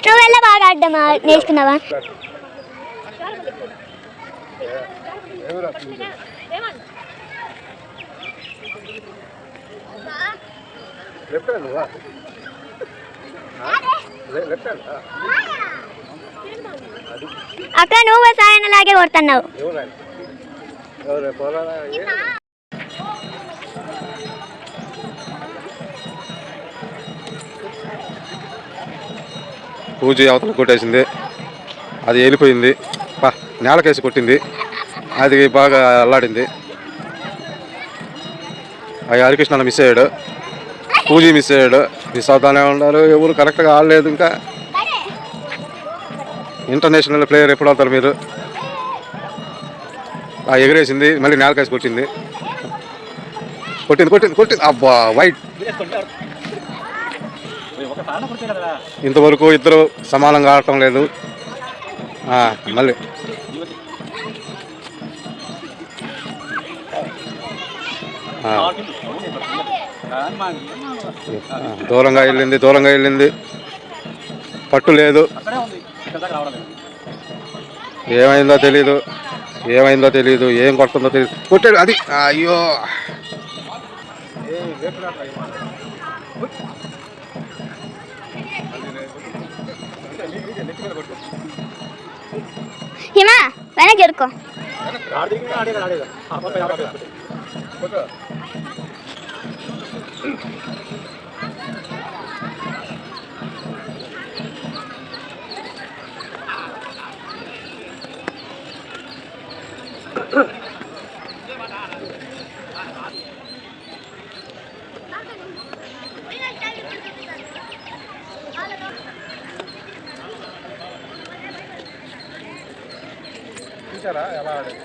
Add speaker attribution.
Speaker 1: నువ్వెలా బాగా ఆడమ్మా నేర్చుకున్నావా? అక్క నువ్వు సాయనలాగే కొడుతున్నావు.
Speaker 2: పూజ అవతల కొట్టేసింది, అది వెళ్ళిపోయింది, నేలకేసి కొట్టింది, అది బాగా అల్లాడింది. అవి హరికృష్ణ మిస్ అయ్యాడు, పూజ మిస్ అయ్యాడు. మిస్ అవుతానే ఉన్నారు, ఎవరు కరెక్ట్గా ఆడలేదు. ఇంకా ఇంటర్నేషనల్ ప్లేయర్ ఎప్పుడు అవుతారు మీరు? ఎగిరేసింది, మళ్ళీ నేలకేసి కొట్టింది, కొట్టింది కొట్టింది కొట్టింది. అబ్బా వైట్. ఇంతవరకు ఇద్దరు సమానంగా ఆడటం లేదు. మళ్ళీ దూరంగా వెళ్ళింది, పట్టు లేదు. ఏమైందో తెలీదు, ఏం కొడుతుందో తెలియదు. కొట్టాడు, అది అయ్యో.
Speaker 1: హిమా వెనక్కి జరుకో.
Speaker 2: చూసారా ఎలా ఆడారు?